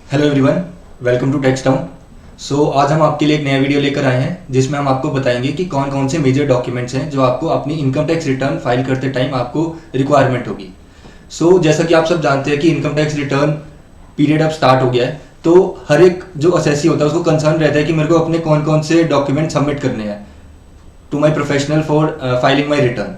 Hello everyone, welcome to tax town. आज हम आपके लिए एक नया वीडियो लेकर आए हैं जिसमें हम आपको बताएंगे कि कौन कौन से मेजर डॉक्यूमेंट्स हैं जो आपको अपनी इनकम टैक्स रिटर्न फाइल करते टाइम आपको रिक्वायरमेंट होगी। जैसा कि आप सब जानते हैं कि इनकम टैक्स रिटर्न पीरियड अब स्टार्ट हो गया है, तो हर एक जो असेसी होता है उसको कंसर्न रहता है कि मेरे को अपने कौन कौन से डॉक्यूमेंट सबमिट करने हैं to my professional for filing my return.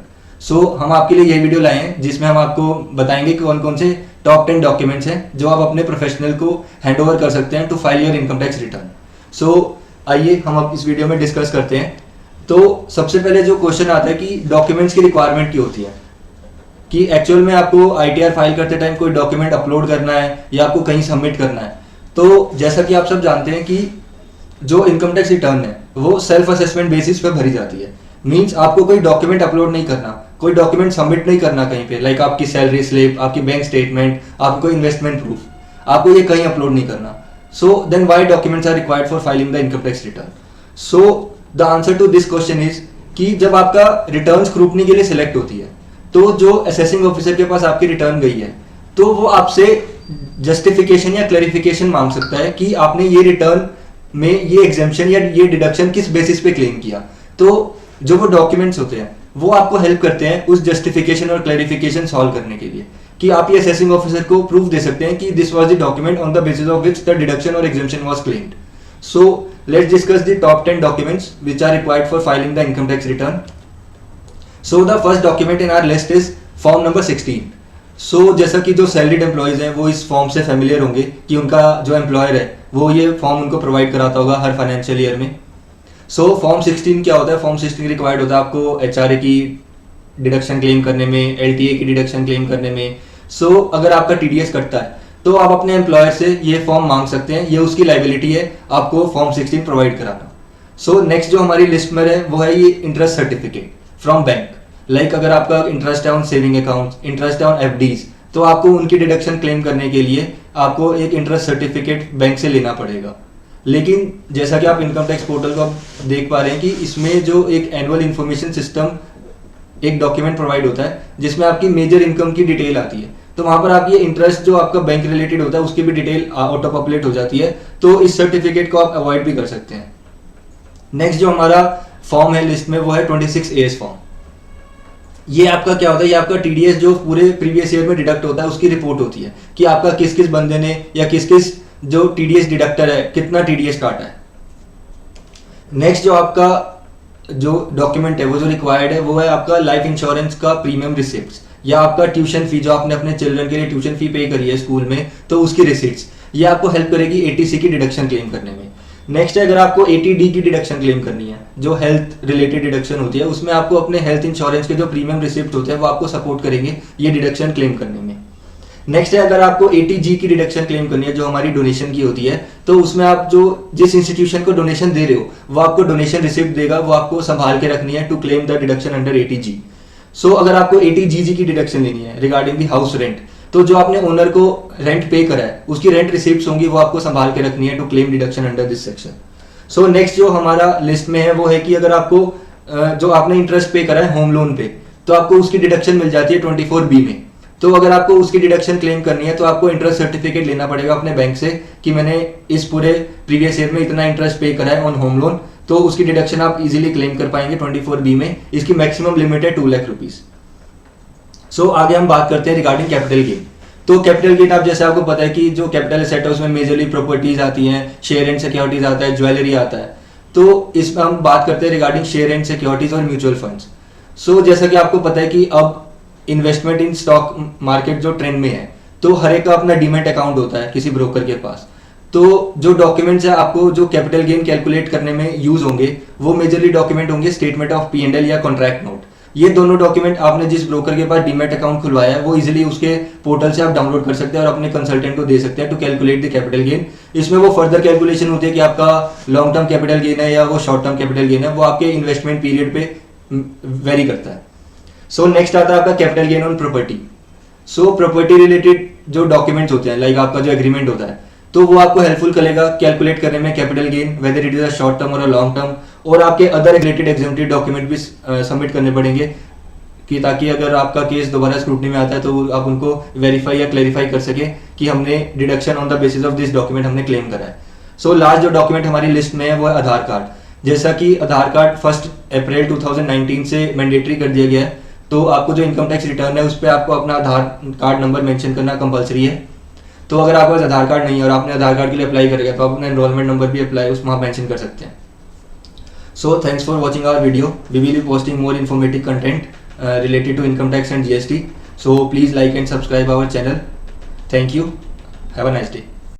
हम आपके लिए यही वीडियो लाए हैं जिसमें हम आपको बताएंगे कि कौन कौन से टॉप 10 डॉक्यूमेंट्स हैं जो आप अपने प्रोफेशनल को हैंड ओवर कर सकते हैं to file your income tax return. आइए हम अब इस वीडियो में डिस्कस करते हैं। तो सबसे पहले जो क्वेश्चन आता है कि डॉक्यूमेंट्स की रिक्वायरमेंट क्या होती है, कि एक्चुअल में आपको आईटीआर फाइल करते टाइम कोई डॉक्यूमेंट अपलोड करना है या आपको कहीं सबमिट करना है। तो जैसा कि आप सब जानते हैं कि जो इनकम टैक्स रिटर्न है वो सेल्फ असेसमेंट बेसिस पे भरी जाती है। मींस आपको कोई डॉक्यूमेंट अपलोड नहीं करना, कोई डॉक्यूमेंट सबमिट नहीं करना कहीं पे, लाइक आपकी सैलरी स्लिप, आपकी बैंक स्टेटमेंट, आपको इन्वेस्टमेंट प्रूफ, आपको ये कहीं अपलोड नहीं करना। Then why documents are required for filing the income tax return? The answer to this question is कि जब आपका रिटर्न स्क्रूटनी के लिए सिलेक्ट होती है तो जो असेसिंग ऑफिसर के पास आपकी रिटर्न गई है तो वो आपसे जस्टिफिकेशन या क्लैरिफिकेशन मांग सकता है कि आपने ये रिटर्न में ये एग्जेम्पशन या ये डिडक्शन किस बेसिस पे क्लेम किया। तो जो वो डॉक्यूमेंट्स होते हैं वो आपको हेल्प करते हैं उस जस्टिफिकेशन और क्लैरिफिकेशन सॉल्व करने के लिए, कि आप ये असेसिंग ऑफिसर को प्रूफ दे सकते हैं कि this was the document on the basis of which the deduction और exemption was claimed. Let's discuss the top 10 documents which are required for filing the income tax return. The first document in our list is form number 16। जैसा कि जो salaried employees हैं वो इस form से familiar होंगे कि उनका जो एम्प्लॉयर है वो ये फॉर्म उनको प्रोवाइड कराता होगा हर फाइनेंशियल ईयर में। फॉर्म 16 क्या होता है? फॉर्म 16 रिक्वायर्ड होता है आपको एचआरए की डिडक्शन क्लेम करने में, एलटीए की डिडक्शन क्लेम करने में। अगर आपका टीडीएस कटता है तो आप अपने एम्प्लॉयर से ये फॉर्म मांग सकते हैं, ये उसकी लाइबिलिटी है आपको फॉर्म 16 प्रोवाइड कराना। नेक्स्ट जो हमारी लिस्ट में है वो है ये interest certificate from bank. Like अगर आपका इंटरेस्ट है ऑन सेविंग अकाउंट, इंटरेस्ट है ऑन एफडीज, तो आपको उनकी डिडक्शन क्लेम करने के लिए आपको एक इंटरेस्ट सर्टिफिकेट बैंक से लेना पड़ेगा। लेकिन जैसा कि आप इनकम टैक्स पोर्टल को देख पा रहे हैं कि इसमें जो एक एनुअल इंफॉर्मेशन सिस्टम एक डॉक्यूमेंट प्रोवाइड होता है जिसमें आपकी मेजर इनकम की डिटेल आती है, तो वहां पर आप ये इंटरेस्ट जो आपका बैंक रिलेटेड होता है उसकी भी डिटेल ऑटो पॉपुलेट हो जाती है, तो इस सर्टिफिकेट को आप अवॉइड भी कर सकते हैं। नेक्स्ट जो हमारा फॉर्म है लिस्ट में वो है 26AS फॉर्म। ये आपका क्या होता है? ये आपका टीडीएस जो पूरे प्रीवियस ईयर में डिडक्ट होता है उसकी रिपोर्ट होती है कि आपका किस किस बंदे ने या किस किस जो टीडीएस डिडक्टर है कितना टीडीएस काटा है। नेक्स्ट जो आपका जो डॉक्यूमेंट है वो जो रिक्वायर्ड है वो है आपका लाइफ इंश्योरेंस का प्रीमियम रिसिप्ट्स, या आपका ट्यूशन फी जो आपने अपने चिल्ड्रन के लिए ट्यूशन फी पे करी है स्कूल में तो उसकी रिसिप्ट्स। ये आपको हेल्प करेगी एटीसी की डिडक्शन क्लेम करने में। नेक्स्ट है अगर आपको एटीडी की डिडक्शन क्लेम करनी है, जो हेल्थ रिलेटेड डिडक्शन होती है, उसमें आपको अपने हेल्थ इंश्योरेंस के जो प्रीमियम रिसिप्ट होते हैं वो आपको सपोर्ट करेंगे ये डिडक्शन क्लेम करने में। नेक्स्ट है अगर आपको एटीजी की डिडक्शन क्लेम करनी है जो हमारी डोनेशन की होती है, तो उसमें आप जो जिस इंस्टीट्यूशन को डोनेशन दे रहे हो वो आपको डोनेशन रिसिप्ट देगा, वो आपको संभाल के रखनी है to claim the deduction under eighty G. अगर आपको एटीजीजी की डिडक्शन लेनी है रिगार्डिंग द हाउस रेंट, तो जो आपने ओनर को रेंट पे करा है उसकी रेंट रिसिप्ट्स होंगी, वो आपको संभाल के रखनी है to claim deduction under this section. Next जो हमारा लिस्ट में है वो है कि अगर आपको जो आपने इंटरेस्ट पे करा है होम लोन पे, तो आपको उसकी डिडक्शन मिल जाती है 24B में। तो अगर आपको उसकी डिडक्शन क्लेम करनी है तो आपको इंटरेस्ट सर्टिफिकेट लेना पड़ेगा अपने बैंक से कि मैंने इस पूरे प्रीवियस ईयर में इतना इंटरेस्ट पे करा है ऑन होम लोन, तो उसकी डिडक्शन आप इजीली क्लेम कर पाएंगे 24B में। इसकी मैक्सिमम लिमिट है 2 लाख रुपीज। आगे हम बात करते हैं रिगार्डिंग कैपिटल गेन। तो कैपिटल गेन आप जैसे आपको पता है कि जो कैपिटल एसेट है उसमें मेजरली प्रॉपर्टीज आती हैं, शेयर एंड सिक्योरिटीज आता है, ज्वेलरी आता है। तो इसमें हम बात करते हैं रिगार्डिंग शेयर एंड सिक्योरिटीज और म्यूचुअल फंड्स। जैसा कि आपको पता है कि अब इन्वेस्टमेंट इन स्टॉक मार्केट जो ट्रेंड में है, तो हर एक का अपना डीमैट अकाउंट होता है किसी ब्रोकर के पास। तो जो डॉक्यूमेंट्स है आपको जो कैपिटल गेन कैलकुलेट करने में यूज होंगे वो मेजरली डॉक्यूमेंट होंगे स्टेटमेंट ऑफ P&L या कॉन्ट्रैक्ट नोट। ये दोनों डॉक्यूमेंट आपने जिस ब्रोकर के पास डीमैट अकाउंट खुलवाया है वो इजीली उसके पोर्टल से आप डाउनलोड कर सकते हैं और अपने कंसल्टेंट को दे सकते हैं to calculate the capital gain. इसमें वो फर्दर कैलकुलेशन होती है कि आपका लॉन्ग टर्म कैपिटल गेन है या वो शॉर्ट टर्म कैपिटल गेन है, वो आपके इन्वेस्टमेंट पीरियड पे वेरी करता है। नेक्स्ट आता है आपका capital gain on property. Property related जो डॉक्यूमेंट्स होते हैं, लाइक आपका जो एग्रीमेंट होता है, तो वो आपको हेल्पफुल करेगा कैलकुलेट करने में capital gain, whether it is a short term और अ लॉन्ग टर्म। और आपके अदर रिलेटेड एग्जेम्प्टिव डॉक्यूमेंट भी सबमिट करने पड़ेंगे कि ताकि अगर आपका केस दोबारा स्क्रूटनी में आता है तो आप उनको वेरीफाई या क्लैरिफाई कर सके कि हमने deduction on the basis of this document हमने क्लेम करा है। सो लास्ट जो डॉक्यूमेंट हमारी लिस्ट में है वो है आधार कार्ड। जैसा कि आधार कार्ड 1 अप्रैल 2019 से मैंडेटरी कर दिया गया है, तो आपको जो इनकम टैक्स रिटर्न है उस पर आपको अपना आधार कार्ड नंबर मेंशन करना कंपलसरी है। तो अगर आपके पास आधार कार्ड नहीं है और आपने आधार कार्ड के लिए अप्लाई करेगा तो आप अपना एनरोलमेंट नंबर भी अप्लाई उसमें मेंशन कर सकते हैं। So thanks for watching our video. We will be posting more informative content related to income tax and GST. So please like and subscribe our channel. Thank you. Have a nice day.